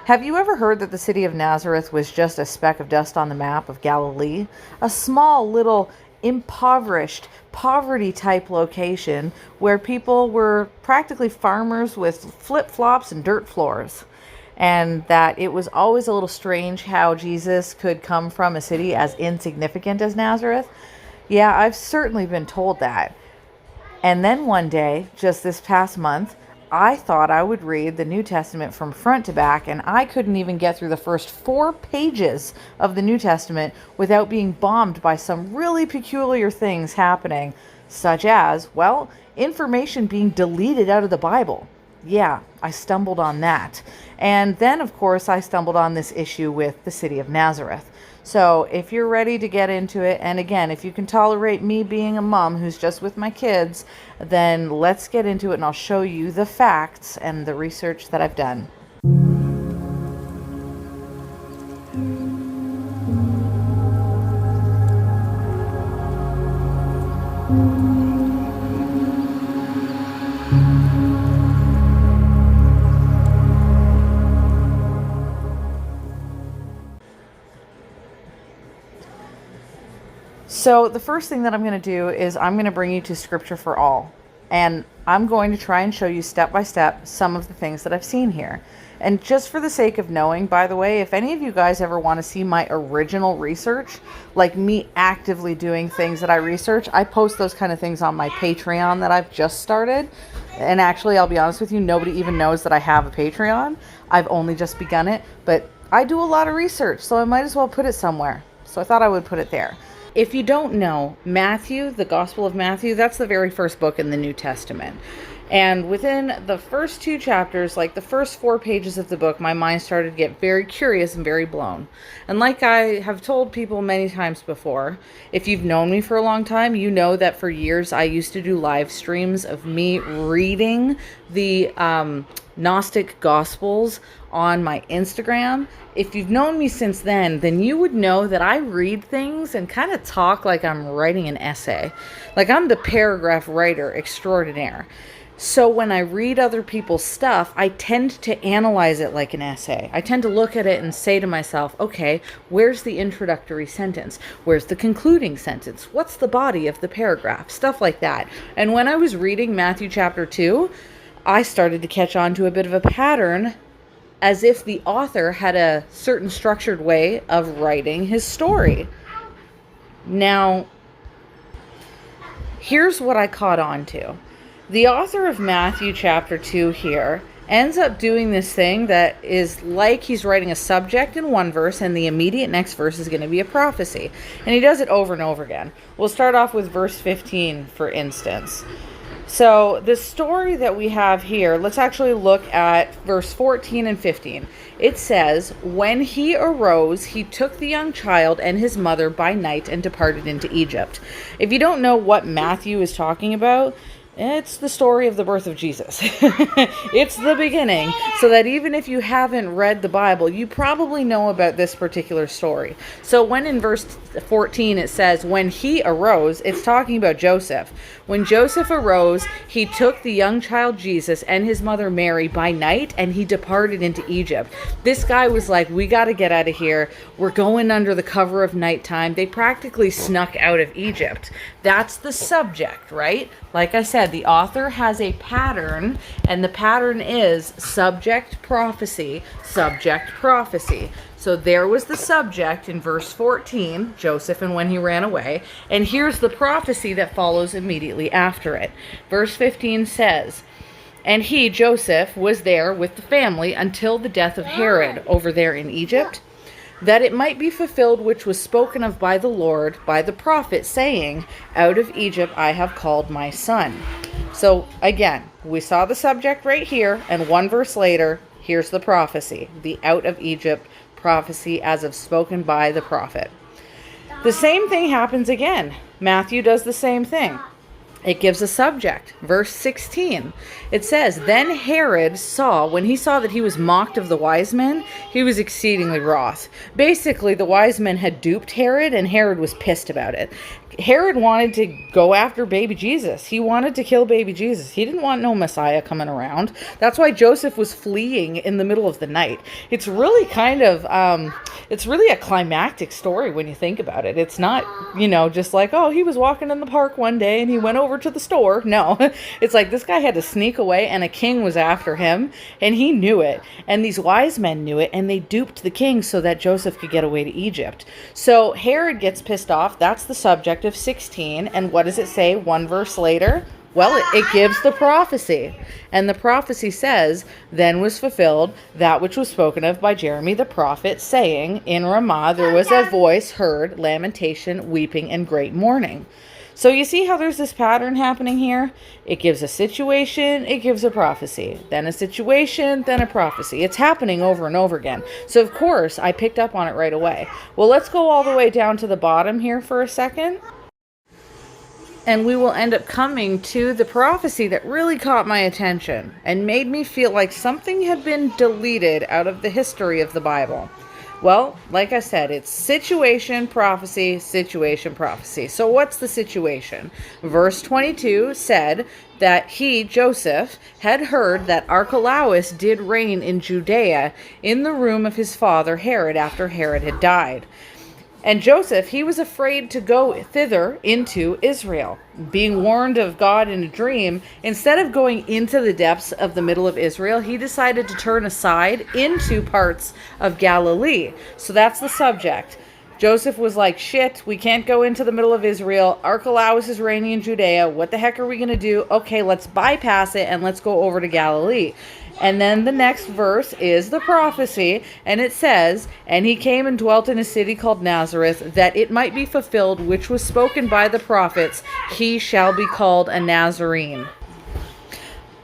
Have you ever heard that the city of Nazareth was just a speck of dust on the map of Galilee? A small, little, impoverished, poverty-type location where people were practically farmers with flip-flops and dirt floors. And that it was always a little strange how Jesus could come from a city as insignificant as Nazareth. Yeah, I've certainly been told that. And then one day, just this past month, I thought I would read the New Testament from front to back, and I couldn't even get through the first 4 pages of the New Testament without being bombed by some really peculiar things happening, such as, well, information being deleted out of the Bible. Yeah, I stumbled on that. And then, of course, I stumbled on this issue with the city of Nazareth. So if you're ready to get into it, and again, if you can tolerate me being a mom who's just with my kids, then let's get into it and I'll show you the facts and the research that I've done. So the first thing that I'm going to do is I'm going to bring you to Scripture for All. And I'm going to try and show you step by step some of the things that I've seen here. And just for the sake of knowing, by the way, if any of you guys ever want to see my original research, like me actively doing things that I research, I post those kind of things on my Patreon that I've just started. And actually, I'll be honest with you, nobody even knows that I have a Patreon. I've only just begun it, but I do a lot of research, so I might as well put it somewhere. So I thought I would put it there. If you don't know, Matthew, the Gospel of Matthew, that's the very first book in the New Testament. And within the first 2 chapters, like the first 4 pages of the book, my mind started to get very curious and very blown. And like I have told people many times before, if you've known me for a long time, you know that for years I used to do live streams of me reading the Gnostic Gospels on my Instagram. If you've known me since then you would know that I read things and kind of talk like I'm writing an essay. Like I'm the paragraph writer extraordinaire. So when I read other people's stuff, I tend to analyze it like an essay. I tend to look at it and say to myself, okay, where's the introductory sentence? Where's the concluding sentence? What's the body of the paragraph? Stuff like that. And when I was reading Matthew chapter 2, I started to catch on to a bit of a pattern, as if the author had a certain structured way of writing his story. Now, here's what I caught on to. The author of Matthew chapter 2 here ends up doing this thing that is like he's writing a subject in one verse and the immediate next verse is going to be a prophecy. And he does it over and over again. We'll start off with verse 15, for instance. So the story that we have here, let's actually look at verse 14 and 15. It says, when he arose, he took the young child and his mother by night and departed into Egypt. If you don't know what Matthew is talking about, it's the story of the birth of Jesus. It's the beginning, so that even if you haven't read the Bible, you probably know about this particular story. So when in verse 14 it says, when he arose, it's talking about Joseph. When Joseph arose, he took the young child Jesus and his mother Mary by night, and he departed into Egypt. This guy was like, we got to get out of here. We're going under the cover of nighttime. They practically snuck out of Egypt. That's the subject, right? Like I said, the author has a pattern, and the pattern is subject, prophecy, subject, prophecy. So there was the subject in verse 14, Joseph and when he ran away, and here's the prophecy that follows immediately after it. Verse 15 says, and he, Joseph, was there with the family until the death of Herod over there in Egypt, that it might be fulfilled which was spoken of by the Lord, by the prophet, saying, out of Egypt I have called my son. So again, we saw the subject right here, and one verse later, here's the prophecy, the out of Egypt prophecy as of spoken by the prophet. The same thing happens again. Matthew does the same thing. It gives a subject. Verse 16, it says, then Herod saw, when he saw that he was mocked of the wise men, he was exceedingly wroth. Basically, the wise men had duped Herod, and Herod was pissed about it. Herod wanted to go after baby Jesus. He wanted to kill baby Jesus. He didn't want no Messiah coming around. That's why Joseph was fleeing in the middle of the night. It's really kind of, it's really a climactic story when you think about it. It's not, just like, oh, he was walking in the park one day and he went over to the store. No, it's like this guy had to sneak away and a king was after him and he knew it. And these wise men knew it and they duped the king so that Joseph could get away to Egypt. So Herod gets pissed off. That's the subject of 16. And what does it say one verse later? Well, it gives the prophecy. And the prophecy says, then was fulfilled that which was spoken of by Jeremy the prophet, saying, in Ramah there was a voice heard, lamentation, weeping, and great mourning. So you see how there's this pattern happening here? It gives a situation, it gives a prophecy, then a situation, then a prophecy. It's happening over and over again. So of course, I picked up on it right away. Well, let's go all the way down to the bottom here for a second. And we will end up coming to the prophecy that really caught my attention and made me feel like something had been deleted out of the history of the Bible. Well, like I said, it's situation, prophecy, situation, prophecy. So what's the situation? Verse 22 said that he, Joseph, had heard that Archelaus did reign in Judea in the room of his father Herod after Herod had died. And Joseph, he was afraid to go thither into Israel. Being warned of God in a dream, instead of going into the depths of the middle of Israel, he decided to turn aside into parts of Galilee. So that's the subject. Joseph was like, shit, we can't go into the middle of Israel. Archelaus is reigning in Judea. What the heck are we going to do? Okay, let's bypass it and let's go over to Galilee. And then the next verse is the prophecy, and it says, and he came and dwelt in a city called Nazareth, that it might be fulfilled which was spoken by the prophets, he shall be called a Nazarene.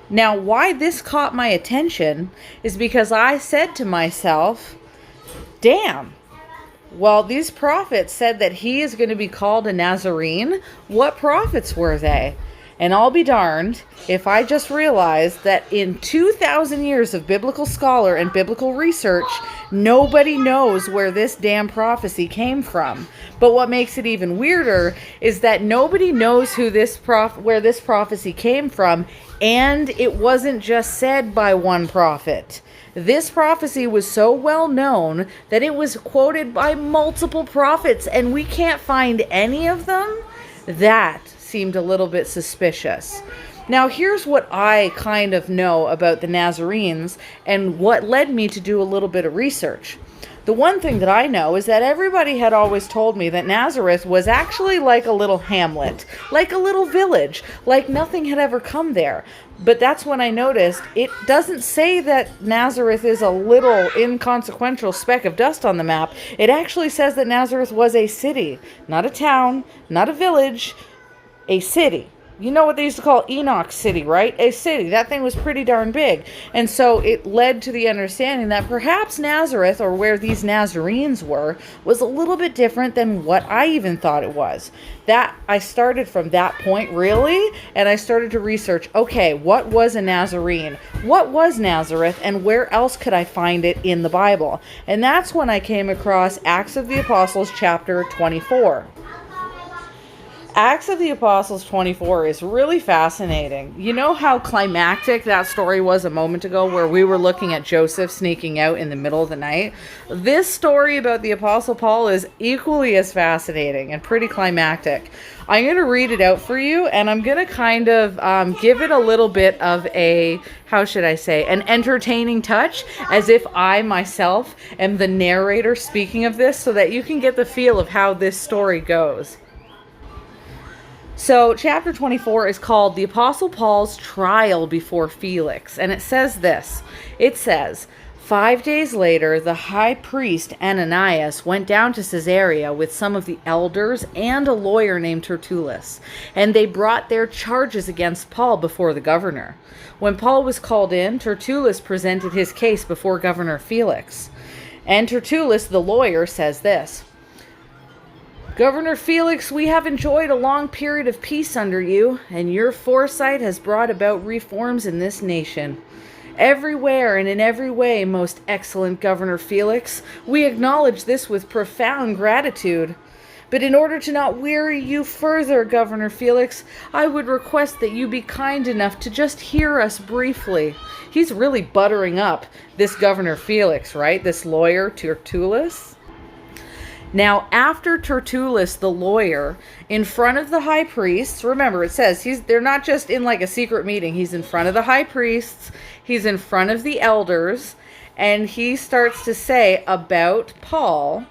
Now, why this caught my attention is because I said to myself, damn, well, these prophets said that he is going to be called a Nazarene. What prophets were they? And I'll be darned if I just realized that in 2,000 years of biblical scholar and biblical research, nobody knows where this damn prophecy came from. But what makes it even weirder is that nobody knows who where this prophecy came from, and it wasn't just said by one prophet. This prophecy was so well known that it was quoted by multiple prophets, and we can't find any of them. That seemed a little bit suspicious. Now, here's what I kind of know about the Nazarenes and what led me to do a little bit of research. The one thing that I know is that everybody had always told me that Nazareth was actually like a little hamlet, like a little village, like nothing had ever come there. But that's when I noticed it doesn't say that Nazareth is a little inconsequential speck of dust on the map. It actually says that Nazareth was a city, not a town, not a village, a city. You know what they used to call Enoch City, right? A city. That thing was pretty darn big. And so it led to the understanding that perhaps Nazareth, or where these Nazarenes were, was a little bit different than what I even thought it was. That I started from that point, really, and I started to research, okay, what was a Nazarene? What was Nazareth, and where else could I find it in the Bible? And that's when I came across Acts of the Apostles chapter 24. Acts of the Apostles 24 is really fascinating. You know how climactic that story was a moment ago where we were looking at Joseph sneaking out in the middle of the night? This story about the Apostle Paul is equally as fascinating and pretty climactic. I'm going to read it out for you, and I'm going to kind of give it a little bit of a, how should I say, an entertaining touch, as if I myself am the narrator speaking of this, so that you can get the feel of how this story goes. So, chapter 24 is called The Apostle Paul's Trial Before Felix, and it says this. It says, 5 days later, the high priest Ananias went down to Caesarea with some of the elders and a lawyer named Tertullus, and they brought their charges against Paul before the governor. When Paul was called in, Tertullus presented his case before Governor Felix. And Tertullus, the lawyer, says this. Governor Felix, we have enjoyed a long period of peace under you, and your foresight has brought about reforms in this nation. Everywhere and in every way, most excellent Governor Felix, we acknowledge this with profound gratitude. But in order to not weary you further, Governor Felix, I would request that you be kind enough to just hear us briefly. He's really buttering up this Governor Felix, right? This lawyer, Tertullus. Now, after Tertullus, the lawyer, in front of the high priests, remember it says they're not just in like a secret meeting. He's in front of the high priests. He's in front of the elders. And he starts to say about Paul,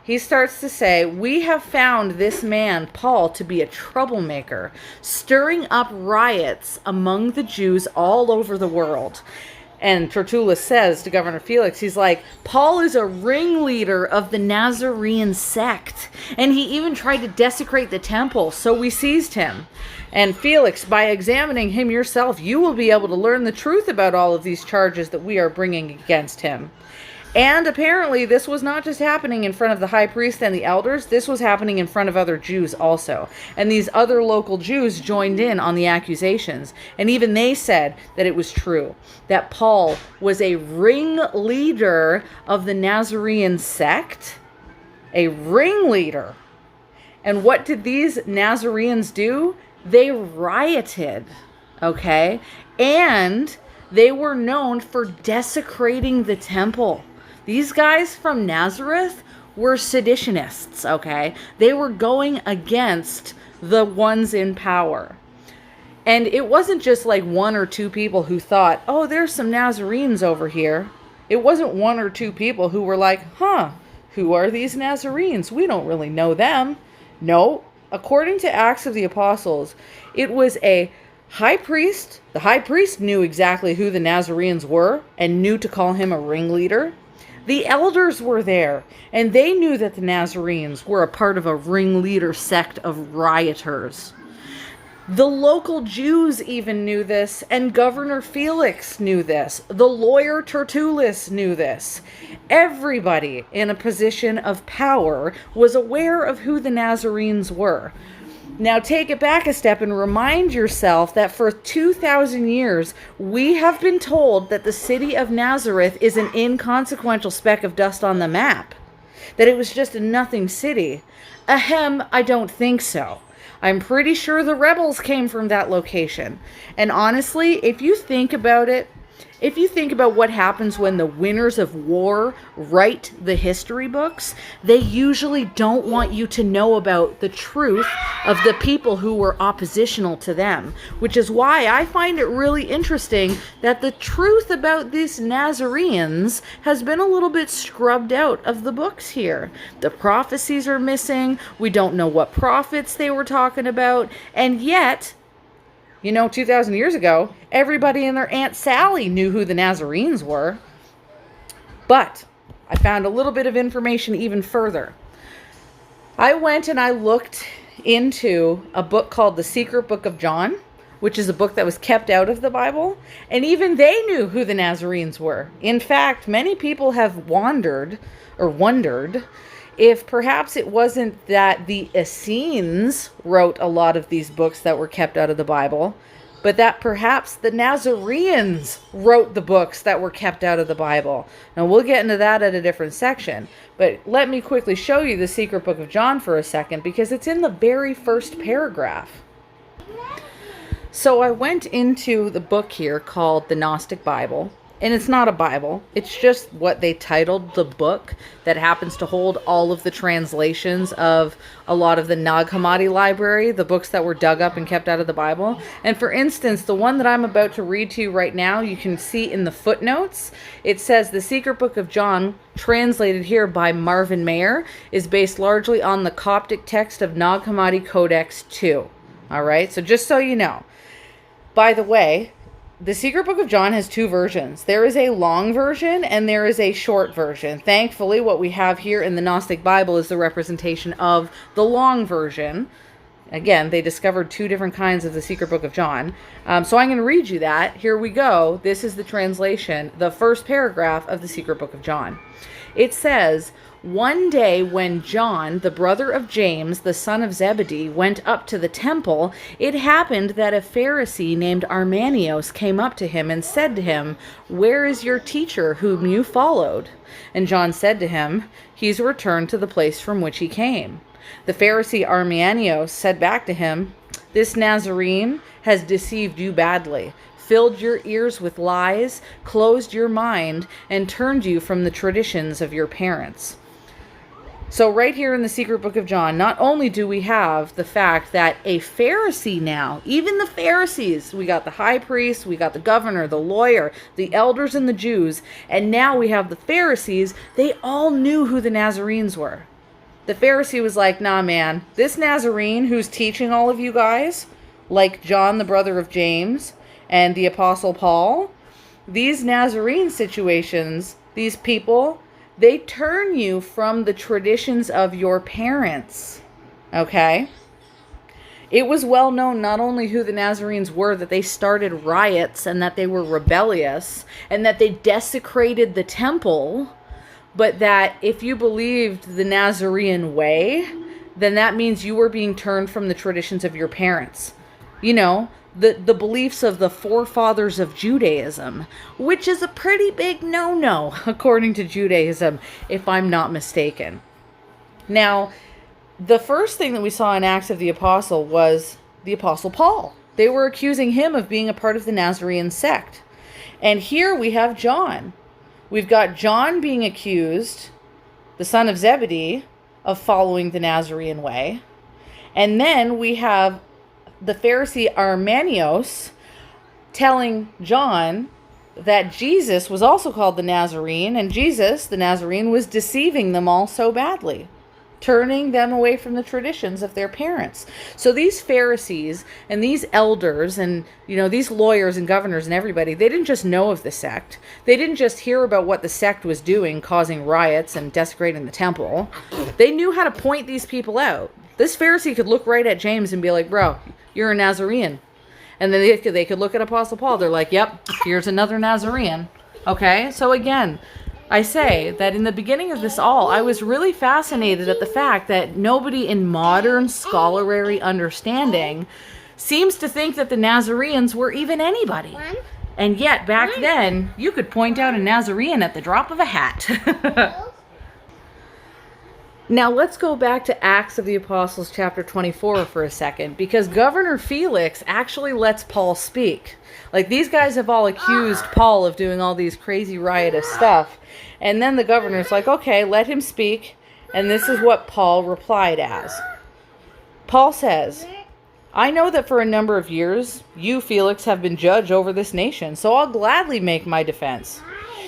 he starts to say, we have found this man, Paul, to be a troublemaker, stirring up riots among the Jews all over the world. And Tertullus says to Governor Felix, he's like, Paul is a ringleader of the Nazarene sect, and he even tried to desecrate the temple, so we seized him. And Felix, by examining him yourself, you will be able to learn the truth about all of these charges that we are bringing against him. And apparently this was not just happening in front of the high priest and the elders, this was happening in front of other Jews also. And these other local Jews joined in on the accusations. And even they said that it was true, that Paul was a ringleader of the Nazarene sect. A ringleader. And what did these Nazarenes do? They rioted, okay? And they were known for desecrating the temple. These guys from Nazareth were seditionists, okay? They were going against the ones in power. And it wasn't just like one or two people who thought, oh, there's some Nazarenes over here. It wasn't one or two people who were like, who are these Nazarenes? We don't really know them. No, according to Acts of the Apostles, it was a high priest. The high priest knew exactly who the Nazarenes were and knew to call him a ringleader. The elders were there, and they knew that the Nazarenes were a part of a ringleader sect of rioters. The local Jews even knew this, and Governor Felix knew this. The lawyer Tertullus knew this. Everybody in a position of power was aware of who the Nazarenes were. Now take it back a step and remind yourself that for 2,000 years, we have been told that the city of Nazareth is an inconsequential speck of dust on the map. That it was just a nothing city. Ahem, I don't think so. I'm pretty sure the rebels came from that location. And honestly, if you think about it, if you think about what happens when the winners of war write the history books, they usually don't want you to know about the truth of the people who were oppositional to them, which is why I find it really interesting that the truth about these Nazarenes has been a little bit scrubbed out of the books here. The prophecies are missing. We don't know what prophets they were talking about, and yet, 2,000 years ago, everybody and their Aunt Sally knew who the Nazarenes were. But I found a little bit of information even further. I went and I looked into a book called The Secret Book of John, which is a book that was kept out of the Bible. And even they knew who the Nazarenes were. In fact, many people have wondered if perhaps it wasn't that the Essenes wrote a lot of these books that were kept out of the Bible, but that perhaps the Nazarenes wrote the books that were kept out of the Bible. Now, we'll get into that at a different section, but let me quickly show you the Secret Book of John for a second, because it's in the very first paragraph. So I went into the book here called the Gnostic Bible. And it's not a Bible. It's just what they titled the book that happens to hold all of the translations of a lot of the Nag Hammadi library, the books that were dug up and kept out of the Bible. And for instance, the one that I'm about to read to you right now, you can see in the footnotes, it says The Secret Book of John, translated here by Marvin Mayer, is based largely on the Coptic text of Nag Hammadi Codex II. All right, so just so you know. By the way, The Secret Book of John has two versions. There is a long version and there is a short version. Thankfully, what we have here in the Gnostic Bible is the representation of the long version. Again, they discovered two different kinds of the Secret Book of John. So I'm going to read you that. Here we go. This is the translation, the first paragraph of the Secret Book of John. It says, "One day when John, the brother of James, the son of Zebedee, went up to the temple, it happened that a Pharisee named Armanios came up to him and said to him, 'Where is your teacher whom you followed?' And John said to him, 'He's returned to the place from which he came.' The Pharisee Arminius said back to him, "This Nazarene has deceived you badly, filled your ears with lies, closed your mind, and turned you from the traditions of your parents." So right here in the secret book of John, not only do we have the fact that a Pharisee now, even the Pharisees, we got the high priest, we got the governor, the lawyer, the elders, and the Jews, and now we have the Pharisees, they all knew who the Nazarenes were. The Pharisee was like, nah, man, this Nazarene who's teaching all of you guys, like John, the brother of James, and the Apostle Paul, these Nazarene situations, these people, they turn you from the traditions of your parents, okay? It was well known not only who the Nazarenes were, that they started riots and that they were rebellious and that they desecrated the temple, but that if you believed the Nazarene way, then that means you were being turned from the traditions of your parents. You know, the beliefs of the forefathers of Judaism, which is a pretty big no-no, according to Judaism, if I'm not mistaken. Now, the first thing that we saw in Acts of the Apostle was the Apostle Paul. They were accusing him of being a part of the Nazarene sect. And here we have John. We've got John being accused, the son of Zebedee, of following the Nazarene way. And then we have the Pharisee Arminius telling John that Jesus was also called the Nazarene, and Jesus, the Nazarene, was deceiving them all so badly, turning them away from the traditions of their parents. So these Pharisees and these elders and, these lawyers and governors and everybody, they didn't just know of the sect. They didn't just hear about what the sect was doing, causing riots and desecrating the temple. They knew how to point these people out. This Pharisee could look right at James and be like, bro, you're a Nazarene. And then they could look at Apostle Paul. They're like, yep, here's another Nazarene. Okay, so again, I say that in the beginning of this all, I was really fascinated at the fact that nobody in modern scholarly understanding seems to think that the Nazarenes were even anybody. And yet, back then, you could point out a Nazarene at the drop of a hat. Now, let's go back to Acts of the Apostles chapter 24 for a second, because Governor Felix actually lets Paul speak. Like, these guys have all accused Paul of doing all these crazy riotous stuff. And then the governor's like, okay, let him speak. And this is what Paul replied as. Paul says, "I know that for a number of years, you, Felix, have been judge over this nation, so I'll gladly make my defense.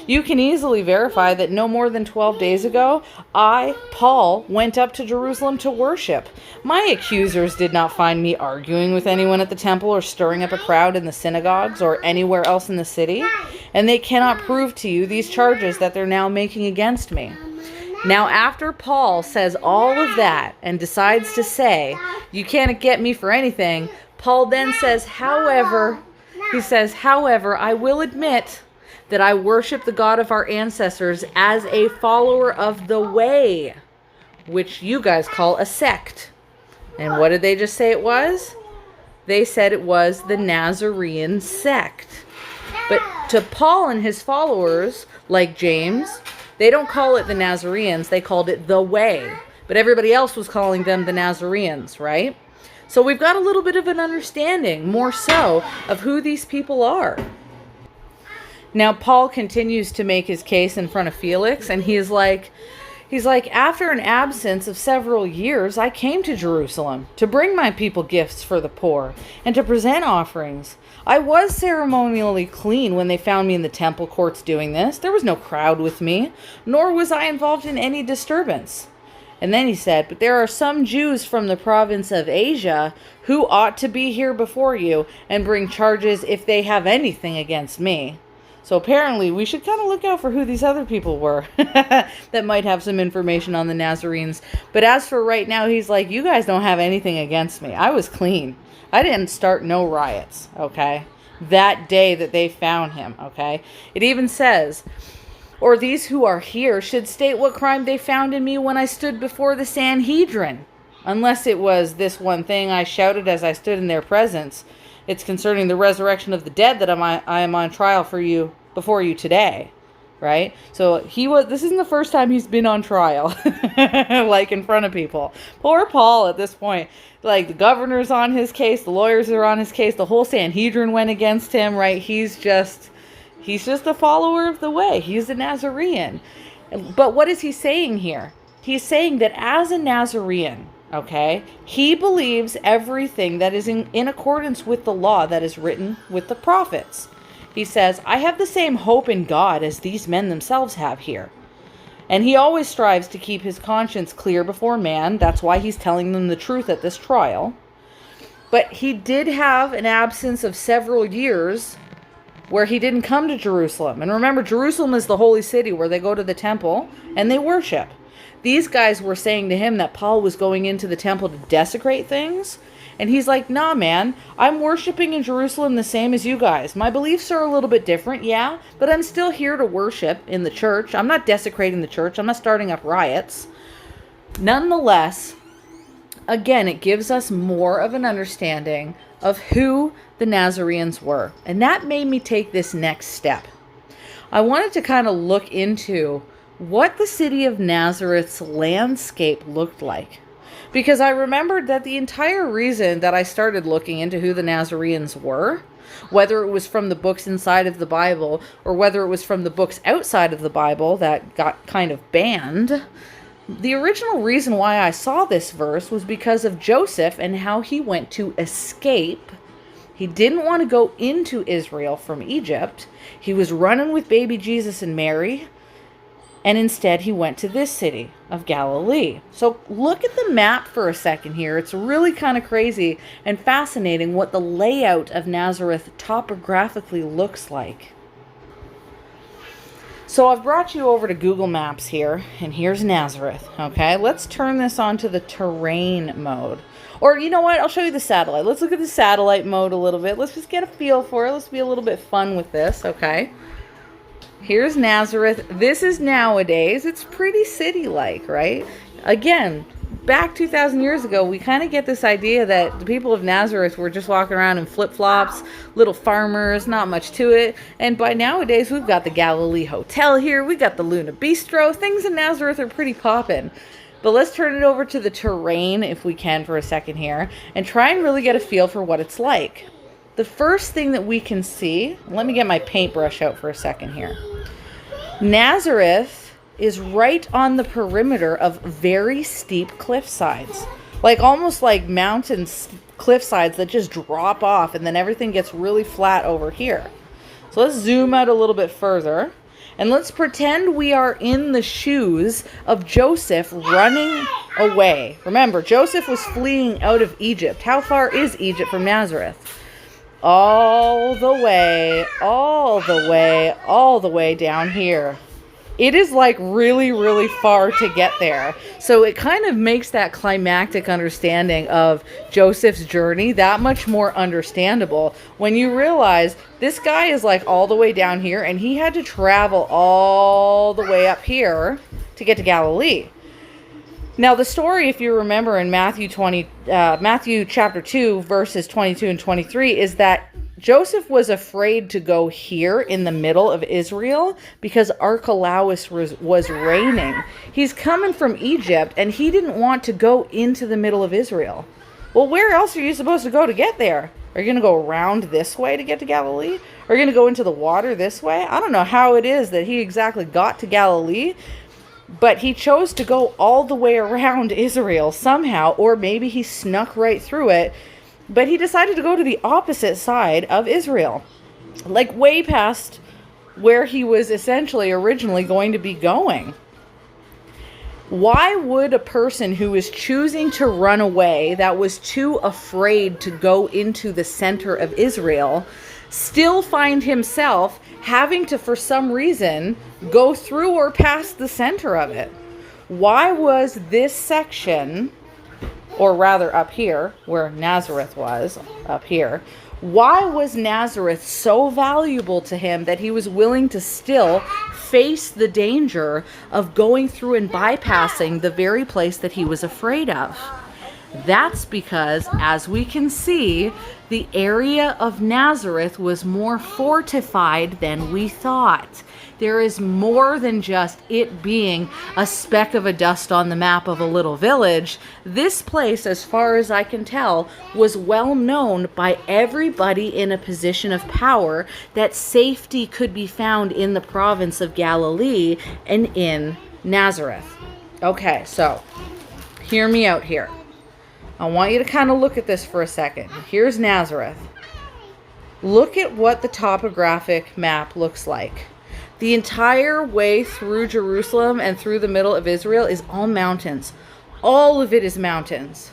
You can easily verify that no more than 12 days ago, I, Paul, went up to Jerusalem to worship. My accusers did not find me arguing with anyone at the temple or stirring up a crowd in the synagogues or anywhere else in the city, and they cannot prove to you these charges that they're now making against me." Now, after Paul says all of that and decides to say, you can't get me for anything, Paul then says, however, I will admit that I worship the God of our ancestors as a follower of the way, which you guys call a sect. And what did they just say it was? They said it was the Nazarene sect. But to Paul and his followers, like James, they don't call it the Nazarenes, they called it the way. But everybody else was calling them the Nazarenes, right? So we've got a little bit of an understanding, more so, of who these people are. Now, Paul continues to make his case in front of Felix, and he's like, after an absence of several years, I came to Jerusalem to bring my people gifts for the poor and to present offerings. I was ceremonially clean when they found me in the temple courts doing this. There was no crowd with me, nor was I involved in any disturbance. And then he said, but there are some Jews from the province of Asia who ought to be here before you and bring charges if they have anything against me. So apparently we should kind of look out for who these other people were that might have some information on the Nazarenes. But as for right now, he's like, you guys don't have anything against me. I was clean. I didn't start no riots, okay? That day that they found him, okay? It even says, or these who are here should state what crime they found in me when I stood before the Sanhedrin. Unless it was this one thing I shouted as I stood in their presence. It's concerning the resurrection of the dead that I am on trial for you before you today. right? So this isn't the first time he's been on trial, like in front of people. Poor Paul at this point, like the governor's on his case, the lawyers are on his case, the whole Sanhedrin went against him, right? He's just a follower of the way. He's a Nazarene. But what is he saying here? He's saying that as a Nazarene, okay, he believes everything that is in accordance with the law that is written with the prophets. He says, I have the same hope in God as these men themselves have here. And he always strives to keep his conscience clear before man. That's why he's telling them the truth at this trial. But he did have an absence of several years where he didn't come to Jerusalem. And remember, Jerusalem is the holy city where they go to the temple and they worship. These guys were saying to him that Paul was going into the temple to desecrate things. And he's like, nah, man, I'm worshiping in Jerusalem the same as you guys. My beliefs are a little bit different, yeah, but I'm still here to worship in the church. I'm not desecrating the church. I'm not starting up riots. Nonetheless, again, it gives us more of an understanding of who the Nazarenes were. And that made me take this next step. I wanted to kind of look into what the city of Nazareth's landscape looked like. Because I remembered that the entire reason that I started looking into who the Nazarenes were, whether it was from the books inside of the Bible or whether it was from the books outside of the Bible that got kind of banned, the original reason why I saw this verse was because of Joseph and how he went to escape. He didn't want to go into Israel from Egypt. He was running with baby Jesus and Mary. And instead he went to this city of Galilee. So look at the map for a second here. It's really kind of crazy and fascinating what the layout of Nazareth topographically looks like. So I've brought you over to Google Maps here, and here's Nazareth, okay? Let's turn this on to the terrain mode. Or you know what? I'll show you the satellite. Let's look at the satellite mode a little bit. Let's just get a feel for it. Let's be a little bit fun with this, okay? Here's Nazareth. This is nowadays. It's pretty city-like, right? Again, back 2,000 years ago, we kind of get this idea that the people of Nazareth were just walking around in flip-flops, little farmers, not much to it. And by nowadays, we've got the Galilee Hotel here. We got the Luna Bistro. Things in Nazareth are pretty poppin'. But let's turn it over to the terrain, if we can, for a second here, and try and really get a feel for what it's like. The first thing that we can see, let me get my paintbrush out for a second here. Nazareth is right on the perimeter of very steep cliff sides. Like almost like mountain cliff sides that just drop off and then everything gets really flat over here. So let's zoom out a little bit further. And let's pretend we are in the shoes of Joseph running away. Remember, Joseph was fleeing out of Egypt. How far is Egypt from Nazareth? All the way down here. It is like really, really far to get there. So it kind of makes that climactic understanding of Joseph's journey that much more understandable when you realize this guy is like all the way down here and he had to travel all the way up here to get to Galilee. Now the story, if you remember in Matthew chapter 2, verses 22 and 23, is that Joseph was afraid to go here in the middle of Israel because Archelaus was reigning. He's coming from Egypt and he didn't want to go into the middle of Israel. Well, where else are you supposed to go to get there? Are you going to go around this way to get to Galilee? Are you going to go into the water this way? I don't know how it is that he exactly got to Galilee, but he chose to go all the way around Israel somehow, or maybe he snuck right through it. But he decided to go to the opposite side of Israel, like way past where he was essentially originally going to be going. Why would a person who is choosing to run away, that was too afraid to go into the center of Israel, still find himself having to, for some reason, go through or past the center of it? Why was this section, or rather up here, where Nazareth was, up here, why was Nazareth so valuable to him that he was willing to still face the danger of going through and bypassing the very place that he was afraid of? That's because, as we can see, the area of Nazareth was more fortified than we thought. There is more than just it being a speck of a dust on the map of a little village. This place, as far as I can tell, was well known by everybody in a position of power, that safety could be found in the province of Galilee and in Nazareth. Okay, so hear me out here. I want you to kind of look at this for a second. Here's Nazareth. Look at what the topographic map looks like. The entire way through Jerusalem and through the middle of Israel is all mountains. All of it is mountains.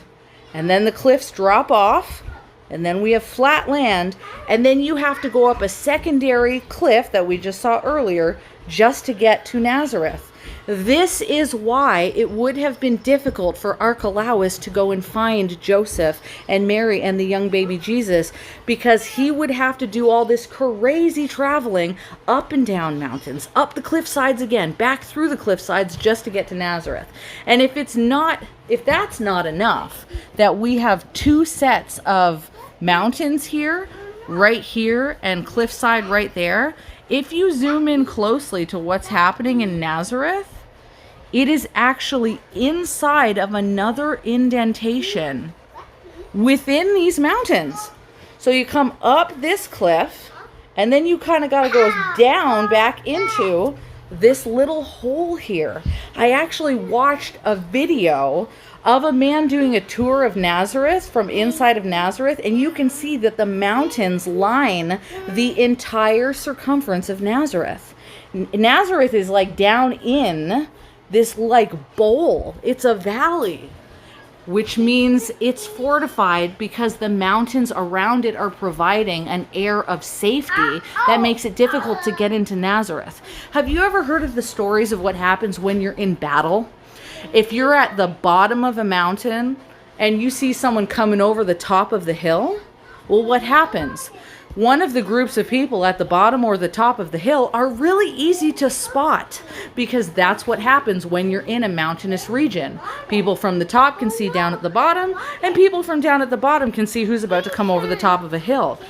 And then the cliffs drop off, and then we have flat land, and then you have to go up a secondary cliff that we just saw earlier just to get to Nazareth. This is why it would have been difficult for Archelaus to go and find Joseph and Mary and the young baby Jesus, because he would have to do all this crazy traveling up and down mountains, up the cliff sides again, back through the cliff sides just to get to Nazareth. And if that's not enough, that we have two sets of mountains here, right here, and cliffside right there, if you zoom in closely to what's happening in Nazareth, it is actually inside of another indentation within these mountains. So you come up this cliff, and then you kind of got to go down back into this little hole here. I actually watched a video of a man doing a tour of Nazareth from inside of Nazareth, and you can see that the mountains line the entire circumference of Nazareth. Nazareth is like down in this like bowl. It's a valley, which means it's fortified because the mountains around it are providing an air of safety that makes it difficult to get into Nazareth. Have you ever heard of the stories of what happens when you're in battle? If you're at the bottom of a mountain and you see someone coming over the top of the hill, well, what happens? One of the groups of people at the bottom or the top of the hill are really easy to spot, because that's what happens when you're in a mountainous region. People from the top can see down at the bottom, and people from down at the bottom can see who's about to come over the top of a hill.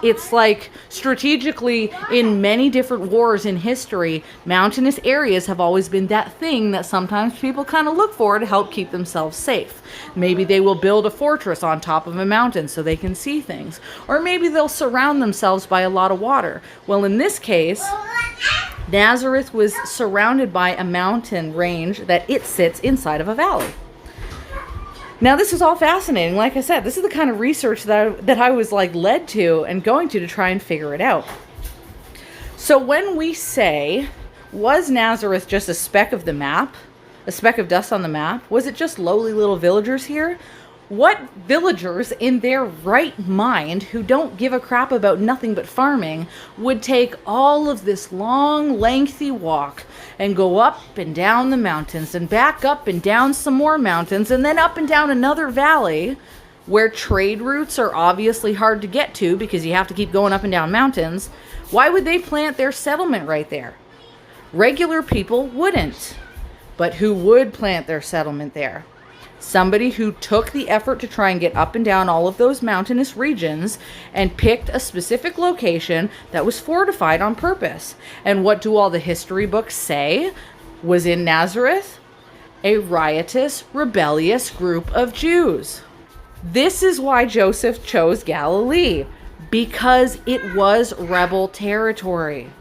It's like strategically in many different wars in history, mountainous areas have always been that thing that sometimes people kind of look for to help keep themselves safe. Maybe they will build a fortress on top of a mountain so they can see things, or maybe they'll surround themselves by a lot of water. Well, in this case, Nazareth was surrounded by a mountain range that it sits inside of a valley. Now, this is all fascinating. Like I said, this is the kind of research that I was like led to and going to try and figure it out. So when we say, was Nazareth just a speck of the map, a speck of dust on the map? Was it just lowly little villagers here? What villagers in their right mind, who don't give a crap about nothing but farming, would take all of this long, lengthy walk and go up and down the mountains and back up and down some more mountains and then up and down another valley where trade routes are obviously hard to get to because you have to keep going up and down mountains? Why would they plant their settlement right there? Regular people wouldn't. But who would plant their settlement there? Somebody who took the effort to try and get up and down all of those mountainous regions and picked a specific location that was fortified on purpose. And what do all the history books say was in Nazareth? A riotous, rebellious group of Jews. This is why Joseph chose Galilee, because it was rebel territory.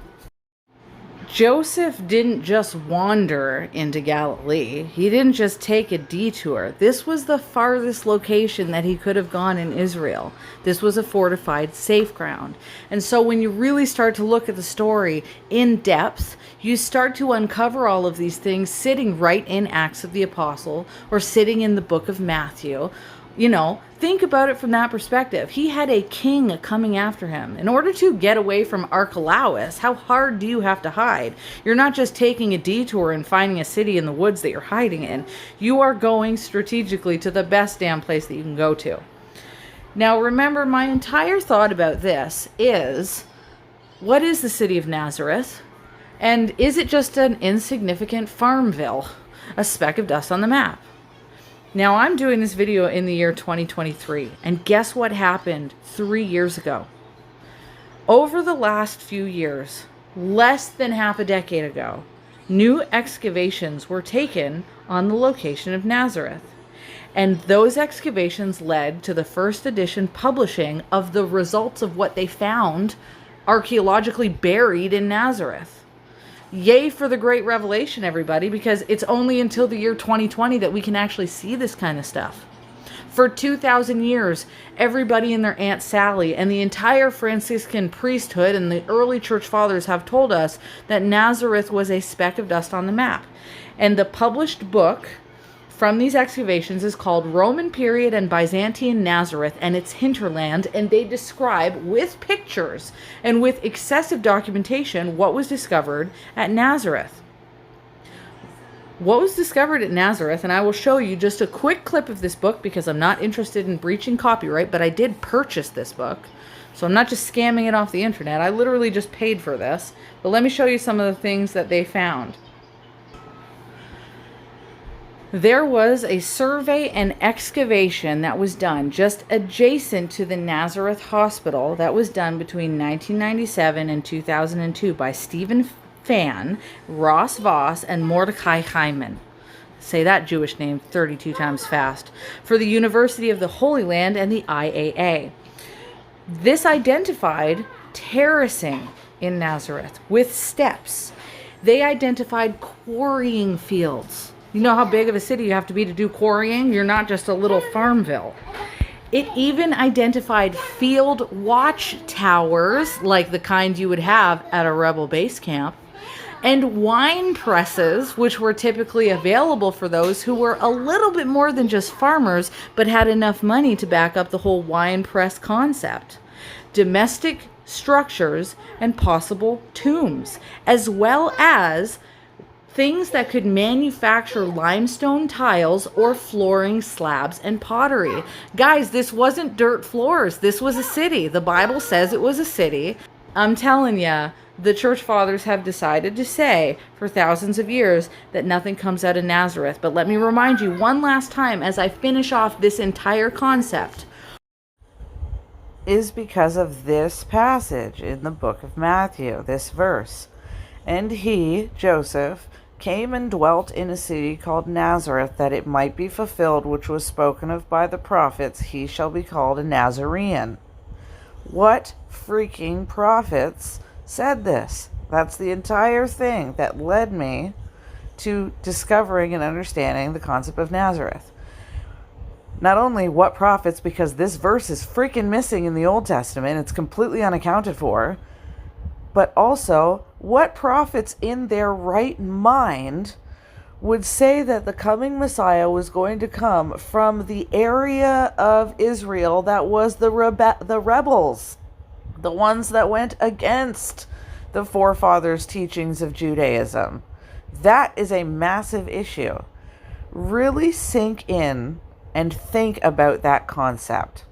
Joseph didn't just wander into Galilee. He didn't just take a detour. This was the farthest location that he could have gone in Israel. This was a fortified, safe ground. And so when you really start to look at the story in depth, you start to uncover all of these things sitting right in Acts of the Apostle or sitting in the book of Matthew. You know, think about it from that perspective. He had a king coming after him. In order to get away from Archelaus, how hard do you have to hide? You're not just taking a detour and finding a city in the woods that you're hiding in. You are going strategically to the best damn place that you can go to. Now, remember, my entire thought about this is, what is the city of Nazareth? And is it just an insignificant farmville, a speck of dust on the map? Now, I'm doing this video in the year 2023, and guess what happened 3 years ago? Over the last few years, less than half a decade ago, new excavations were taken on the location of Nazareth. And those excavations led to the first edition publishing of the results of what they found archaeologically buried in Nazareth. Yay for the great revelation, everybody, because it's only until the year 2020 that we can actually see this kind of stuff. For 2,000 years, everybody and their Aunt Sally and the entire Franciscan priesthood and the early church fathers have told us that Nazareth was a speck of dust on the map. And the published book from these excavations is called Roman Period and Byzantine Nazareth and its Hinterland, and they describe with pictures and with excessive documentation what was discovered at Nazareth. What was discovered at Nazareth, and I will show you just a quick clip of this book because I'm not interested in breaching copyright, but I did purchase this book. So I'm not just scamming it off the internet. I literally just paid for this. But let me show you some of the things that they found. There was a survey and excavation that was done just adjacent to the Nazareth Hospital that was done between 1997 and 2002 by Stephen Fan, Ross Voss, and Mordecai Hyman. Say that Jewish name 32 times fast. For the University of the Holy Land and the IAA. This identified terracing in Nazareth with steps. They identified quarrying fields. You know how big of a city you have to be to do quarrying? You're not just a little farmville. It even identified field watch towers, like the kind you would have at a rebel base camp, and wine presses, which were typically available for those who were a little bit more than just farmers, but had enough money to back up the whole wine press concept. Domestic structures and possible tombs, as well as things that could manufacture limestone tiles or flooring, slabs, and pottery. Guys, this wasn't dirt floors. This was a city. The Bible says it was a city. I'm telling ya, the church fathers have decided to say for thousands of years that nothing comes out of Nazareth. But let me remind you one last time as I finish off this entire concept. Is because of this passage in the book of Matthew, this verse. And he, Joseph, came and dwelt in a city called Nazareth, that it might be fulfilled which was spoken of by the prophets, he shall be called a Nazarene. What freaking prophets said this? That's the entire thing that led me to discovering and understanding the concept of Nazareth. Not only what prophets, because this verse is freaking missing in the Old Testament, it's completely unaccounted for, but also what prophets in their right mind would say that the coming Messiah was going to come from the area of Israel that was the rebels, the ones that went against the forefathers' teachings of Judaism. That is a massive issue. Really sink in and think about that concept.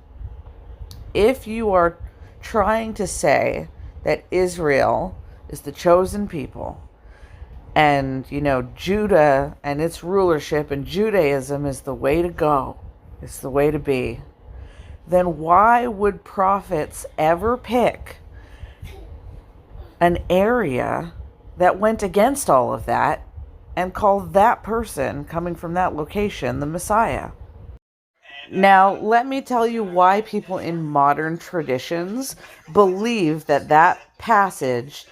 If you are trying to say that Israel is the chosen people, and, Judah and its rulership and Judaism is the way to go, it's the way to be, then why would prophets ever pick an area that went against all of that and call that person coming from that location the Messiah? Now, let me tell you why people in modern traditions believe that that passage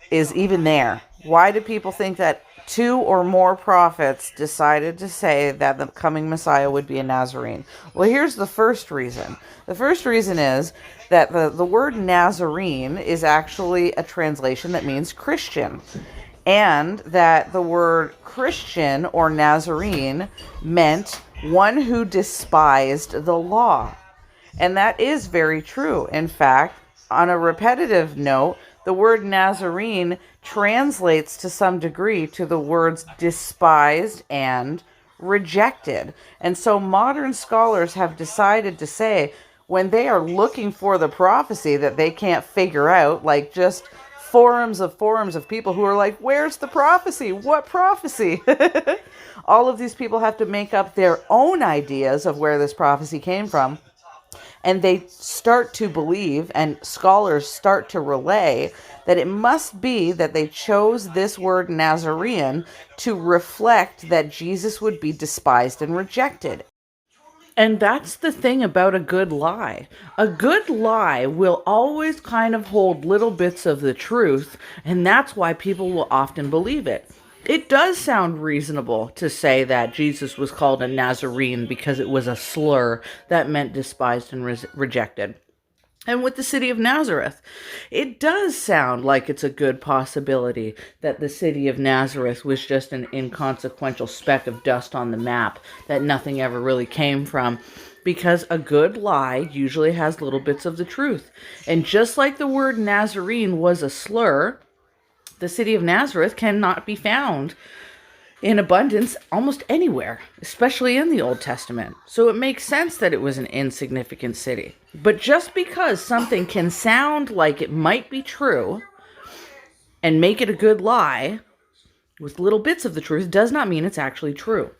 is even there. Why do people think that 2 or more prophets decided to say that the coming Messiah would be a Nazarene? Well, here's the first reason. The first reason is that the word Nazarene is actually a translation that means Christian. And that the word Christian or Nazarene meant one who despised the law. And that is very true. In fact, on a repetitive note, the word Nazarene translates to some degree to the words despised and rejected. And so modern scholars have decided to say, when they are looking for the prophecy that they can't figure out, like just forums of people who are like, where's the prophecy? What prophecy? All of these people have to make up their own ideas of where this prophecy came from. And they start to believe, and scholars start to relay, that it must be that they chose this word Nazarene to reflect that Jesus would be despised and rejected. And that's the thing about a good lie. A good lie will always kind of hold little bits of the truth, and that's why people will often believe it. It does sound reasonable to say that Jesus was called a Nazarene because it was a slur that meant despised and rejected. And with the city of Nazareth, it does sound like it's a good possibility that the city of Nazareth was just an inconsequential speck of dust on the map that nothing ever really came from, because a good lie usually has little bits of the truth. And just like the word Nazarene was a slur, the city of Nazareth cannot be found in abundance almost anywhere, especially in the Old Testament. So it makes sense that it was an insignificant city. But just because something can sound like it might be true and make it a good lie with little bits of the truth does not mean it's actually true.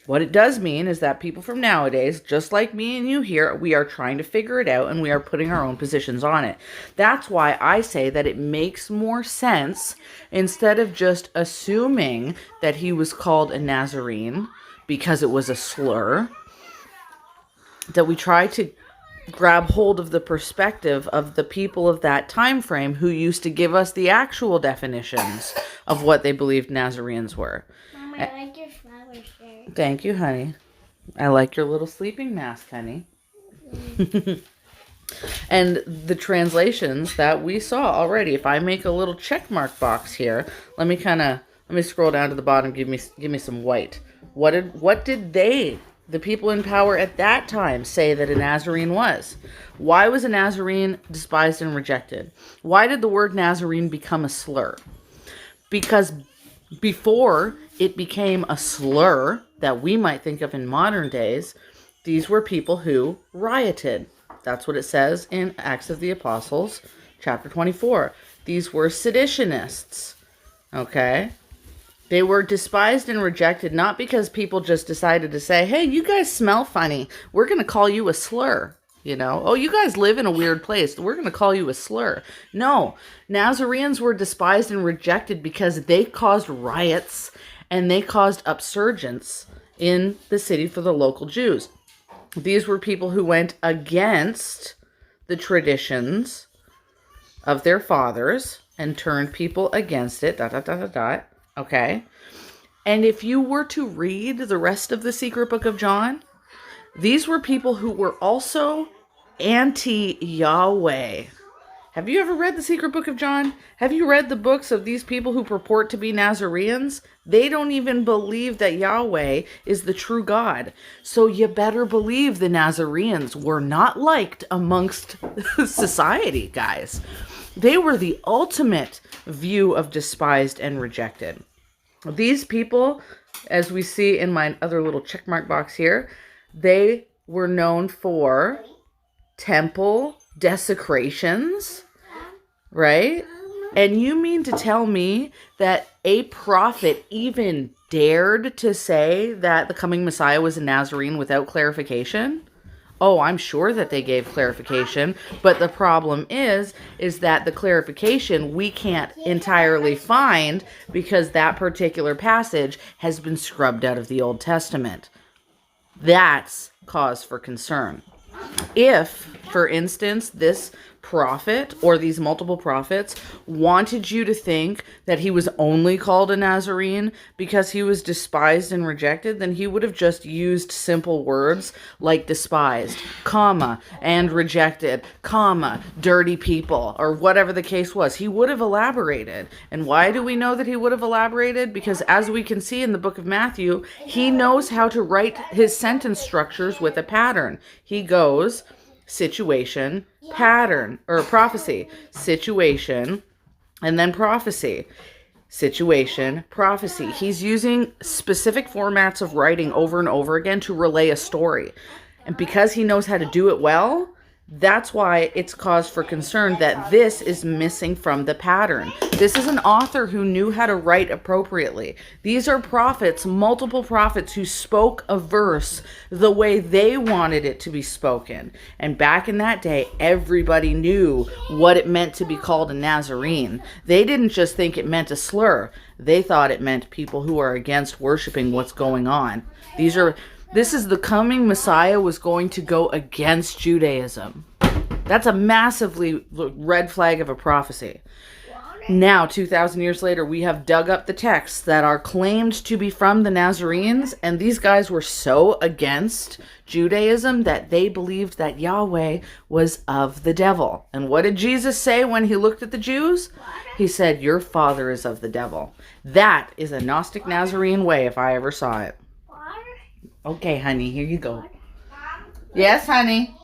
What it does mean is that people from nowadays, just like me and you here, we are trying to figure it out and we are putting our own positions on it. That's why I say that it makes more sense, instead of just assuming that he was called a Nazarene because it was a slur, that we try to grab hold of the perspective of the people of that time frame who used to give us the actual definitions of what they believed Nazarenes were. Mom, I like your flower shirt. Thank you, honey. I like your little sleeping mask, honey. And the translations that we saw already, if I make a little check mark box here, let me scroll down to the bottom, give me some white. What did they, the people in power at that time, say that a Nazarene was? Why was a Nazarene despised and rejected? Why did the word Nazarene become a slur? Because before it became a slur that we might think of in modern days, these were people who rioted. That's what it says in Acts of the Apostles, chapter 24. These were seditionists. Okay? They were despised and rejected not because people just decided to say, hey, you guys smell funny. We're going to call you a slur. You know, oh, you guys live in a weird place. We're going to call you a slur. No, Nazarenes were despised and rejected because they caused riots and they caused upsurgence in the city for the local Jews. These were people who went against the traditions of their fathers and turned people against it. Okay. And if you were to read the rest of the secret book of John, these were people who were also anti-Yahweh. Have you ever read the secret book of John? Have you read the books of these people who purport to be Nazarenes? They don't even believe that Yahweh is the true God. So you better believe the Nazarenes were not liked amongst society, guys. They were the ultimate view of despised and rejected. These people, as we see in my other little checkmark box here, they were known for temple desecrations, right? And you mean to tell me that a prophet even dared to say that the coming Messiah was a Nazarene without clarification? Oh, I'm sure that they gave clarification, but the problem is that the clarification we can't entirely find because that particular passage has been scrubbed out of the Old Testament. That's cause for concern. If, for instance, this prophet or these multiple prophets wanted you to think that he was only called a Nazarene because he was despised and rejected, then he would have just used simple words like despised, comma, and rejected, comma, dirty people, or whatever the case was. He would have elaborated. And why do we know that he would have elaborated? Because as we can see in the book of Matthew, he knows how to write his sentence structures with a pattern. He goes situation, pattern, or prophecy, situation, and then prophecy, situation, prophecy. He's using specific formats of writing over and over again to relay a story. And because he knows how to do it well, That's why it's cause for concern that this is missing from the pattern. This is an author who knew how to write appropriately. These are prophets, multiple prophets who spoke a verse the way they wanted it to be spoken. And back in that day, everybody knew what it meant to be called a Nazarene. They didn't just think it meant a slur. They thought it meant people who are against worshiping what's going on. This is the coming Messiah was going to go against Judaism. That's a massively red flag of a prophecy. Now, 2,000 years later, we have dug up the texts that are claimed to be from the Nazarenes, and these guys were so against Judaism that they believed that Yahweh was of the devil. And what did Jesus say when he looked at the Jews? He said, "Your father is of the devil." That is a Gnostic Nazarene way if I ever saw it. Okay, honey, here you go. Yes, honey.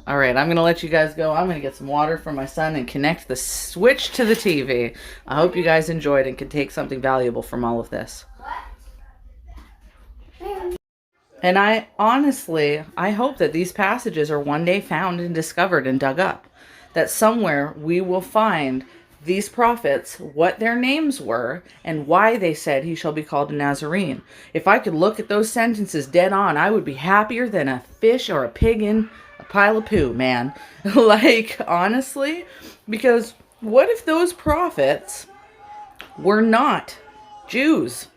All right, I'm going to let you guys go. I'm going to get some water for my son and connect the switch to the TV. I hope you guys enjoyed and could take something valuable from all of this. And I hope that these passages are one day found and discovered and dug up. That somewhere we will find these prophets, what their names were, and why they said he shall be called a Nazarene. If I could look at those sentences dead on, I would be happier than a fish or a pig in a pile of poo, man. Like, honestly, because what if those prophets were not Jews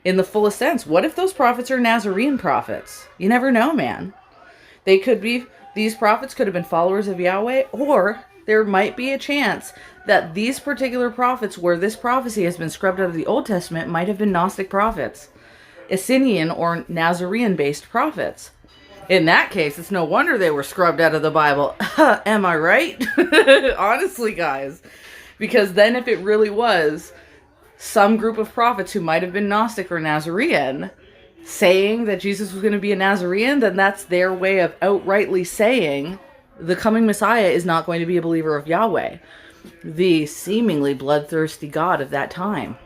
in the fullest sense? What if those prophets are Nazarene prophets? You never know, man. These prophets could have been followers of Yahweh, or there might be a chance that these particular prophets, where this prophecy has been scrubbed out of the Old Testament, might have been Gnostic prophets, Essenian or Nazarene-based prophets. In that case, it's no wonder they were scrubbed out of the Bible. Am I right? Honestly, guys. Because then if it really was some group of prophets who might have been Gnostic or Nazarene saying that Jesus was going to be a Nazarene, then that's their way of outrightly saying the coming Messiah is not going to be a believer of Yahweh, the seemingly bloodthirsty God of that time.